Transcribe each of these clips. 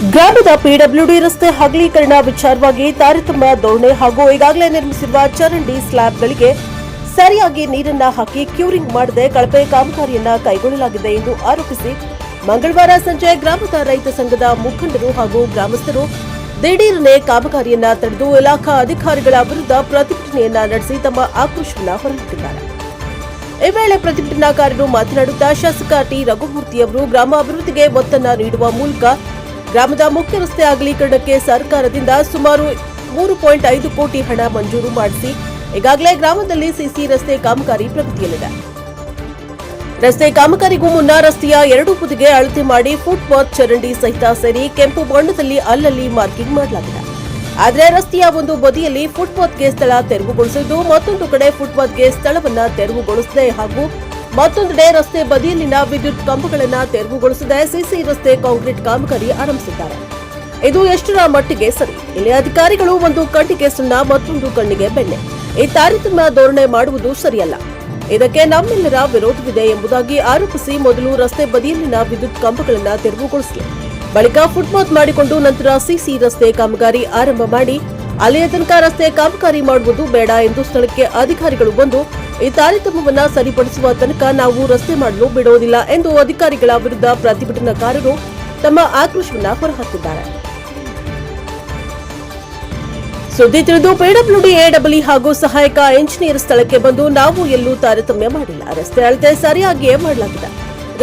ಗ್ರಾಮದ ಪಿಡಬ್ಲ್ಯೂಡಿ ರಸ್ತೆ ಅಗಲೀಕರಣ ವಿಚಾರವಾಗಿ ತಾರತಮ್ಯ ಧೋರಣೆ ಹಾಗೂ ಈಗಾಗಲೇ ನಿರ್ಮಿಸಿರುವ ಚರಂಡಿ ಸ್ಲ್ಯಾಬ್ಗಳಿಗೆ ಸರಿಯಾಗಿ ನೀರನ್ನ ಹಾಕಿ ಕ್ಯೂರಿಂಗ್ ಮಾಡದೆ ಕಳಪೆ ಕಾಮಗಾರಿಯನ್ನ ಕೈಗೊಳ್ಳಲಾಗಿದೆ ಎಂದು ಆರೋಪಿಸಿ ಮಂಗಳವಾರ ಸಂಜೆ ಗ್ರಾಮದ ರೈತ ಸಂಘದ ಮುಖಂಡರು ಹಾಗೂ ಗ್ರಾಮಸ್ಥರು ದಿಢೀರನೆ ಕಾಮಗಾರಿಯನ್ನ ತಡೆದು ಇಲಾಖಾ ಅಧಿಕಾರಿಗಳ ವಿರುದ್ಧ ಪ್ರತಿಭಟನೆಯನ್ನ ನಡೆಸಿ ತಮ್ಮ ಆಕ್ರೋಶವನ್ನು ಹೊರಹಾಕಿದ್ದಾರೆ. ಈ ವೇಳೆ ಪ್ರತಿಭಟನಾಕಾರರು ಮಾತನಾಡುತ್ತಾ ಶಾಸಕ ಟಿ ರಘುಮೂರ್ತಿ ಅವರು ಗ್ರಾಮ ಅಭಿವೃದ್ಧಿಗೆ ಒತ್ತನ್ನ ನೀಡುವ ಮೂಲಕ ಗ್ರಾಮದ ಮುಖ್ಯ ರಸ್ತೆ ಅಗಲೀಕರಣಕ್ಕೆ ಸರ್ಕಾರದಿಂದ ಸುಮಾರು 3.5 ಕೋಟಿ ಹಣ ಮಂಜೂರು ಮಾಡಿಸಿ ಈಗಾಗಲೇ ಗ್ರಾಮದಲ್ಲಿ ಸಿಸಿ ರಸ್ತೆ ಕಾಮಗಾರಿ ಪ್ರಗತಿಯಲ್ಲಿದೆ. ರಸ್ತೆ ಕಾಮಗಾರಿಗೂ ಮುನ್ನ ರಸ್ತೆಯ ಎರಡೂ ಬದಿಗೆ ಅಳತೆ ಮಾಡಿ ಫುಟ್ಪಾತ್ ಚರಂಡಿ ಸಹಿತ ಸೇರಿ ಕೆಂಪು ಬಣ್ಣದಲ್ಲಿ ಅಲ್ಲಲ್ಲಿ ಮಾರ್ಕಿಂಗ್ ಮಾಡಲಾಗಿದೆ. ಆದರೆ ರಸ್ತೆಯ ಒಂದು ಬದಿಯಲ್ಲಿ ಫುಟ್ಪಾತ್ಗೆ ಸ್ಥಳ ತೆರವುಗೊಳಿಸಿದ್ದು ಮತ್ತೊಂದು ಕಡೆ ಫುಟ್ಪಾತ್ಗೆ ಸ್ಥಳವನ್ನ ತೆರವುಗೊಳಿಸದೆ ಹಾಗೂ ಮತ್ತೊಂದೆಡೆ ರಸ್ತೆ ಬದಿಯಲ್ಲಿನ ವಿದ್ಯುತ್ ಕಂಬಗಳನ್ನು ತೆರವುಗೊಳಿಸದೆ ಸಿಸಿ ರಸ್ತೆ ಕಾಂಕ್ರೀಟ್ ಕಾಮಗಾರಿ ಆರಂಭಿಸಿದ್ದಾರೆ. ಇದು ಎಷ್ಟರ ಮಟ್ಟಿಗೆ ಸರಿ? ಇಲ್ಲಿ ಅಧಿಕಾರಿಗಳು ಒಂದು ಕಣ್ಣಿಗೆ ಸುಣ್ಣ ಮತ್ತೊಂದು ಕಣ್ಣಿಗೆ ಬೆಣ್ಣೆ. ಈ ತಾರತಮ್ಯ ಧೋರಣೆ ಮಾಡುವುದು ಸರಿಯಲ್ಲ. ಇದಕ್ಕೆ ನಮ್ಮೆಲ್ಲರ ವಿರೋಧವಿದೆ ಎಂಬುದಾಗಿ ಆರೋಪಿಸಿ ಮೊದಲು ರಸ್ತೆ ಬದಿಯಲ್ಲಿನ ವಿದ್ಯುತ್ ಕಂಬಗಳನ್ನು ತೆರವುಗೊಳಿಸಲಿ, ಬಳಿಕ ಫುಟ್ಪಾತ್ ಮಾಡಿಕೊಂಡು ನಂತರ ಸಿಸಿ ರಸ್ತೆ ಕಾಮಗಾರಿ ಆರಂಭ ಮಾಡಿ ಅಲ್ಲಿಯ ತನಕ ರಸ್ತೆ ಕಾಮಗಾರಿ ಮಾಡುವುದು ಬೇಡ ಎಂದು ಸ್ಥಳಕ್ಕೆ ಅಧಿಕಾರಿಗಳು ಬಂದು ಈ ತಾರತಮ್ಯವನ್ನ ಸರಿಪಡಿಸುವ ತನಕ ನಾವು ರಸ್ತೆ ಮಾಡಲು ಬಿಡುವುದಿಲ್ಲ ಎಂದು ಅಧಿಕಾರಿಗಳ ವಿರುದ್ಧ ಪ್ರತಿಭಟನಾಕಾರರು ತಮ್ಮ ಆಕ್ರೋಶವನ್ನು ಹೊರಹಾಕಿದ್ದಾರೆ. ಸುದ್ದಿ ತಿಳಿದು ಪಿಡಬ್ಲ್ಯೂಡಿ ಎಡಬ್ಲ್ಯೂ ಹಾಗೂ ಸಹಾಯಕ ಇಂಜಿನಿಯರ್ ಸ್ಥಳಕ್ಕೆ ಬಂದು ನಾವು ಎಲ್ಲೂ ತಾರತಮ್ಯ ಮಾಡಿಲ್ಲ, ರಸ್ತೆ ಅಳತೆ ಸರಿಯಾಗಿಯೇ ಮಾಡಲಾಗಿದೆ,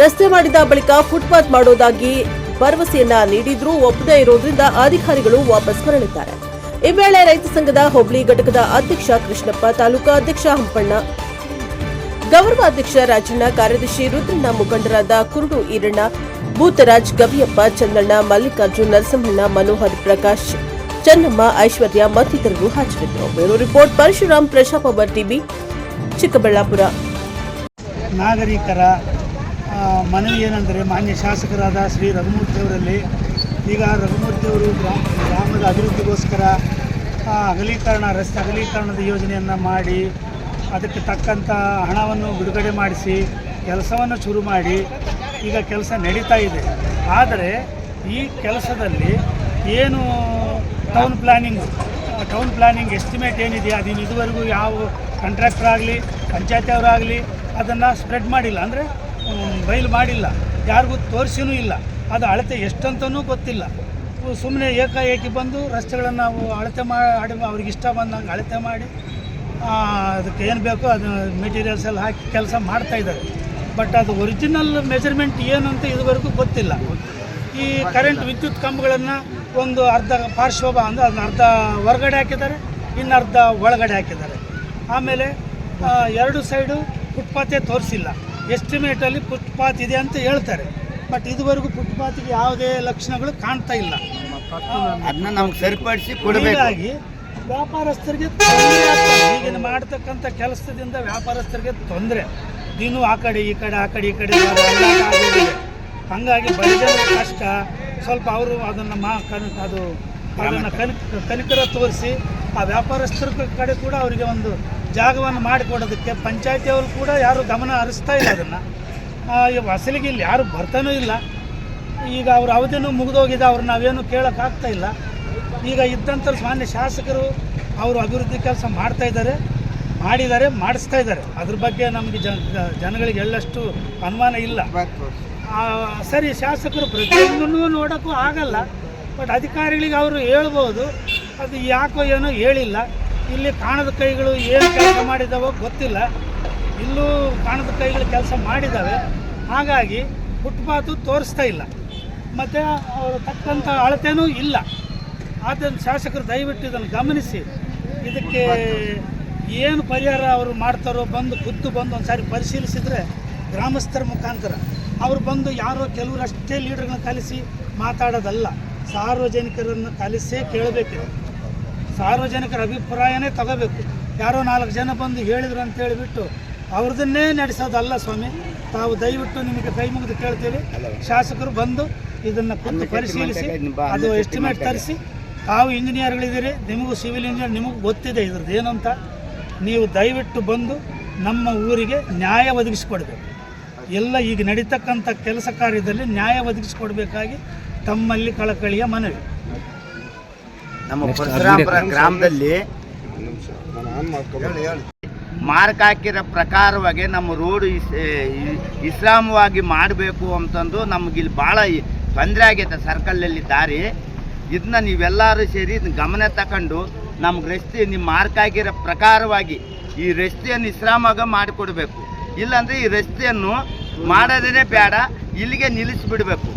ರಸ್ತೆ ಮಾಡಿದ ಬಳಿಕ ಫುಟ್ಪಾತ್ ಮಾಡೋದಾಗಿ ಭರವಸೆಯನ್ನ ನೀಡಿದ್ರೂ ಒಪ್ಪದೇ ಇರೋದ್ರಿಂದ ಅಧಿಕಾರಿಗಳು ವಾಪಸ್ ಮರಳಿದ್ದಾರೆ. ಈ ವೇಳೆ ರೈತ ಸಂಘದ ಹೋಬಳಿ ಘಟಕದ ಅಧ್ಯಕ್ಷ ಕೃಷ್ಣಪ್ಪ, ತಾಲೂಕಾ ಅಧ್ಯಕ್ಷ ಹಂಪಣ್ಣ, ಗೌರವಾಧ್ಯಕ್ಷ ರಾಜಣ್ಣ, ಕಾರ್ಯದರ್ಶಿ ರುದ್ರಣ್ಣ, ಮುಖಂಡರಾದ ಕುರುಡು ಈರಣ್ಣ, ಭೂತರಾಜ್, ಗವಿಯಪ್ಪ, ಚಂದಣ್ಣ, ಮಲ್ಲಿಕಾರ್ಜುನ್, ನರಸಿಂಹಣ್ಣ, ಮನೋಹರ್, ಪ್ರಕಾಶ್, ಚನ್ನಮ್ಮ, ಐಶ್ವರ್ಯ ಮತ್ತಿತರರು ಹಾಜರಿದ್ದರು. ಬ್ಯೂರೋ ರಿಪೋರ್ಟ್ ಪರಶುರಾಮ್, ಪ್ರಶಾಪವರ್ ಟಿವಿ, ಚಿಕ್ಕಬಳ್ಳಾಪುರ. ನಾಗರಿಕರ ಮನವಿ ಏನೆಂದರೆ ಮಾನ್ಯ ಶಾಸಕರಾದ ಶ್ರೀ ರಘುಮೂರ್ತಿಯವರಲ್ಲಿ ಈಗ ರಘುಮೂರ್ತಿಯವರು ಗ್ರಾಮದ ಅಭಿವೃದ್ಧಿಗೋಸ್ಕರ ಅಗಲೀಕರಣ ರಸ್ತೆ ಅಗಲೀಕರಣದ ಯೋಜನೆಯನ್ನು ಮಾಡಿ ಅದಕ್ಕೆ ತಕ್ಕಂಥ ಹಣವನ್ನು ಬಿಡುಗಡೆ ಮಾಡಿಸಿ ಕೆಲಸವನ್ನು ಶುರು ಮಾಡಿ ಈಗ ಕೆಲಸ ನಡೀತಾ ಇದೆ. ಆದರೆ ಈ ಕೆಲಸದಲ್ಲಿ ಏನು ಟೌನ್ ಪ್ಲ್ಯಾನಿಂಗ್ ಎಸ್ಟಿಮೇಟ್ ಏನಿದೆ ಅದನ್ನು ಇದುವರೆಗೂ ಯಾವ ಕಾಂಟ್ರಾಕ್ಟರ್ ಆಗಲಿ ಪಂಚಾಯತಿಯವರಾಗಲಿ ಅದನ್ನು ಸ್ಪ್ರೆಡ್ ಮಾಡಿಲ್ಲ, ಅಂದರೆ ಬಯಲು ಮಾಡಿಲ್ಲ, ಯಾರಿಗೂ ತೋರಿಸಿನೂ ಇಲ್ಲ. ಅದು ಅಳತೆ ಎಷ್ಟಂತನೂ ಗೊತ್ತಿಲ್ಲ. ಸುಮ್ಮನೆ ಏಕಾಏಕಿ ಬಂದು ರಸ್ತೆಗಳನ್ನು ನಾವು ಅಳತೆ ಮಾಡಿ ಅವ್ರಿಗೆ ಇಷ್ಟ ಬಂದಂಗೆ ಅಳತೆ ಮಾಡಿ ಅದಕ್ಕೆ ಏನು ಬೇಕೋ ಅದು ಮೆಟೀರಿಯಲ್ಸ್ ಎಲ್ಲ ಹಾಕಿ ಕೆಲಸ ಮಾಡ್ತಾಯಿದ್ದಾರೆ. ಬಟ್ ಅದು ಒರಿಜಿನಲ್ ಮೆಜರ್ಮೆಂಟ್ ಏನು ಅಂತ ಇದುವರೆಗೂ ಗೊತ್ತಿಲ್ಲ. ಈ ಕರೆಂಟ್ ವಿದ್ಯುತ್ ಕಂಬಗಳನ್ನು ಒಂದು ಅರ್ಧ ಪಾರ್ಶ್ವ ಅಂದರೆ ಅದನ್ನ ಅರ್ಧ ಹೊರಗಡೆ ಹಾಕಿದ್ದಾರೆ, ಇನ್ನು ಅರ್ಧ ಒಳಗಡೆ ಹಾಕಿದ್ದಾರೆ. ಆಮೇಲೆ ಎರಡು ಸೈಡು ಫುಟ್ಪಾತೇ ತೋರಿಸಿಲ್ಲ. ಎಸ್ಟಿಮೇಟಲ್ಲಿ ಫುಟ್ಪಾತ್ ಇದೆ ಅಂತ ಹೇಳ್ತಾರೆ, ಬಟ್ ಇದುವರೆಗೂ ಫುಟ್ಪಾತಿಗೆ ಯಾವುದೇ ಲಕ್ಷಣಗಳು ಕಾಣ್ತಾ ಇಲ್ಲ. ಅದನ್ನ ನಮ್ಗೆ ಸರಿಪಡಿಸಿ ಹೀಗಾಗಿ ವ್ಯಾಪಾರಸ್ಥರಿಗೆ ತೊಂದರೆ ಆಗ್ತದೆ. ಈಗಿನ ಮಾಡ್ತಕ್ಕಂಥ ಕೆಲಸದಿಂದ ವ್ಯಾಪಾರಸ್ಥರಿಗೆ ತೊಂದರೆ. ದಿನೂ ಆ ಕಡೆ ಈ ಕಡೆ ಆಗೋದಿದೆ. ಹಾಗಾಗಿ ಬಡಜನರ ಕಷ್ಟ ಸ್ವಲ್ಪ ಅವರು ಅದನ್ನು ಕನಿಕರ ತೋರಿಸಿ ಆ ವ್ಯಾಪಾರಸ್ಥರ ಕಡೆ ಕೂಡ ಅವರಿಗೆ ಒಂದು ಜಾಗವನ್ನು ಮಾಡಿಕೊಡೋದಕ್ಕೆ ಪಂಚಾಯತಿಯವರು ಕೂಡ ಯಾರು ಗಮನ ಹರಿಸ್ತಾ ಇಲ್ಲ. ಅದನ್ನು ಅಸಲಿಗೆ ಇಲ್ಲಿ ಯಾರು ಬರ್ತಾನೂ ಇಲ್ಲ. ಈಗ ಅವ್ರ ಅವಧಿನೂ ಮುಗಿದೋಗಿದೆ, ಅವ್ರು ನಾವೇನು ಕೇಳೋಕ್ಕಾಗ್ತಾ ಇಲ್ಲ. ಈಗ ಇದ್ದಂಥ ಮಾನ್ಯ ಶಾಸಕರು ಅವರು ಅಭಿವೃದ್ಧಿ ಕೆಲಸ ಮಾಡಿದ್ದಾರೆ, ಮಾಡಿಸ್ತಾ ಇದ್ದಾರೆ. ಅದ್ರ ಬಗ್ಗೆ ನಮಗೆ ಜನಗಳಿಗೆ ಎಳ್ಳಷ್ಟು ಅನುಮಾನ ಇಲ್ಲ. ಸರಿ, ಶಾಸಕರು ಪ್ರತಿಯೊಂದನ್ನು ನೋಡೋಕ್ಕೂ ಆಗಲ್ಲ, ಬಟ್ ಅಧಿಕಾರಿಗಳಿಗೆ ಅವರು ಹೇಳ್ಬೋದು. ಅದು ಯಾಕೋ ಏನೋ ಹೇಳಿಲ್ಲ. ಇಲ್ಲಿ ಕಾಣದ ಕೈಗಳು ಏನು ಕೆಲಸ ಮಾಡಿದ್ದಾವೋ ಗೊತ್ತಿಲ್ಲ. ಇಲ್ಲೂ ಕಾಣದ ಕೈಗಳು ಕೆಲಸ ಮಾಡಿದ್ದಾವೆ. ಹಾಗಾಗಿ ಫುಟ್ಪಾತು ತೋರಿಸ್ತಾ ಇಲ್ಲ, ಮತ್ತು ಅವರು ತಕ್ಕಂಥ ಅಳತೆನೂ ಇಲ್ಲ. ಆದ್ದರಿಂದ ಶಾಸಕರು ದಯವಿಟ್ಟು ಇದನ್ನು ಗಮನಿಸಿ ಇದಕ್ಕೆ ಏನು ಪರಿಹಾರ ಅವರು ಮಾಡ್ತಾರೋ ಖುದ್ದು ಬಂದು ಒಂದು ಸಾರಿ ಪರಿಶೀಲಿಸಿದರೆ ಗ್ರಾಮಸ್ಥರ ಮುಖಾಂತರ ಅವರು ಬಂದು ಯಾರೋ ಕೆಲವರು ಅಷ್ಟೇ ಲೀಡರ್ಗಳನ್ನ ಕಲಿಸಿ ಮಾತಾಡೋದಲ್ಲ, ಸಾರ್ವಜನಿಕರನ್ನು ಕಲಿಸೇ ಕೇಳಬೇಕಿದೆ. ಸಾರ್ವಜನಿಕರ ಅಭಿಪ್ರಾಯನೇ ತಗೋಬೇಕು. ಯಾರೋ 4 ಜನ ಬಂದು ಹೇಳಿದ್ರು ಅಂತ ಹೇಳಿಬಿಟ್ಟು ಅವ್ರದನ್ನೇ ನಡೆಸೋದಲ್ಲ ಸ್ವಾಮಿ. ತಾವು ದಯವಿಟ್ಟು ನಿಮಗೆ ಕೈ ಮುಗಿದು ಕೇಳ್ತೀವಿ, ಶಾಸಕರು ಬಂದು ಇದನ್ನು ಖುದ್ದು ಪರಿಶೀಲಿಸಿ ಅದು ಎಸ್ಟಿಮೇಟ್ ತರಿಸಿ. ತಾವು ಇಂಜಿನಿಯರ್ಗಳಿದ್ದೀರಿ, ನಿಮಗೂ ಸಿವಿಲ್ ಇಂಜಿನಿಯರ್, ನಿಮಗೂ ಗೊತ್ತಿದೆ ಇದ್ರದ್ದು ಏನು ಅಂತ. ನೀವು ದಯವಿಟ್ಟು ಬಂದು ನಮ್ಮ ಊರಿಗೆ ನ್ಯಾಯ ಒದಗಿಸಿಕೊಡ್ಬೇಕು. ಎಲ್ಲ ಈಗ ನಡೀತಕ್ಕಂಥ ಕೆಲಸ ಕಾರ್ಯದಲ್ಲಿ ನ್ಯಾಯ ಒದಗಿಸಿಕೊಡ್ಬೇಕಾಗಿ ತಮ್ಮಲ್ಲಿ ಕಳಕಳಿಯ ಮನವಿ. ನಮ್ಮ ಪರಶುರಾಮಪುರ ಗ್ರಾಮದಲ್ಲಿ ಮಾರ್ಕ್ ಹಾಕಿರೋ ಪ್ರಕಾರವಾಗಿ ನಮ್ಮ ರೋಡ್ ವಿಶ್ರಾಮವಾಗಿ ಮಾಡಬೇಕು ಅಂತಂದು ನಮಗಿಲ್ಲಿ ಭಾಳ ತೊಂದರೆ ಆಗೈತೆ ಸರ್ಕಲಲ್ಲಿ ದಾರಿ. ಇದನ್ನ ನೀವೆಲ್ಲರೂ ಸೇರಿ ಇದನ್ನ ಗಮನ ತಗೊಂಡು ನಮ್ಗೆ ರಸ್ತೆ ನಿಮ್ಮ ಮಾರ್ಕ್ ಆಗಿರೋ ಪ್ರಕಾರವಾಗಿ ಈ ರಸ್ತೆಯನ್ನು ವಿಶ್ರಾಮವಾಗಿ ಮಾಡಿಕೊಡ್ಬೇಕು. ಇಲ್ಲಾಂದರೆ ಈ ರಸ್ತೆಯನ್ನು ಮಾಡೋದೇ ಬೇಡ, ಇಲ್ಲಿಗೆ ನಿಲ್ಲಿಸಿಬಿಡಬೇಕು.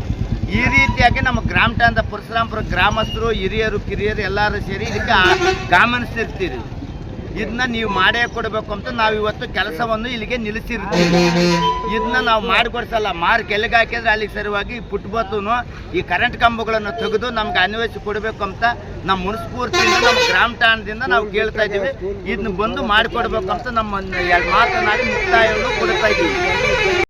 ಈ ರೀತಿಯಾಗಿ ನಮ್ಮ ಗ್ರಾಮ ಠಾಣದ ಪರಶುರಾಮಪುರ ಗ್ರಾಮಸ್ಥರು ಹಿರಿಯರು ಕಿರಿಯರು ಎಲ್ಲರೂ ಸೇರಿ ಇದಕ್ಕೆ ಗಮನಿಸಿರ್ತೀರಿ. ಇದನ್ನ ನೀವು ಮಾಡೇ ಕೊಡಬೇಕು ಅಂತ ನಾವು ಇವತ್ತು ಕೆಲಸವನ್ನು ಇಲ್ಲಿಗೆ ನಿಲ್ಲಿಸಿರ್ತೀವಿ. ಇದನ್ನ ನಾವು ಮಾಡಿಕೊಡ್ಸಲ್ಲ. ಮಾರ್ಕ್ ಎಲ್ಲಿಗೆ ಹಾಕಿದ್ರೆ ಅಲ್ಲಿಗೆ ಸರಿಯಾಗಿ ಪುಟ್ಬತ್ತೂ ಈ ಕರೆಂಟ್ ಕಂಬಗಳನ್ನು ತೆಗೆದು ನಮ್ಗೆ ಅನ್ವಯಿಸಿ ಕೊಡಬೇಕು ಅಂತ ನಮ್ಮ ಮುನ್ಸ್ಫೂರ್ತಿಯಿಂದ ನಮ್ಮ ಗ್ರಾಮ ಠಾಣದಿಂದ ನಾವು ಕೇಳ್ತಾ ಇದ್ದೀವಿ. ಇದನ್ನ ಬಂದು ಮಾಡಿಕೊಡ್ಬೇಕು ಅಂತ ನಮ್ಮ ಎರಡು ಮಾತನಾಡಿ ಮುಕ್ತಾಯವನ್ನು ಕೊಡ್ತಾ ಇದ್ದೀವಿ.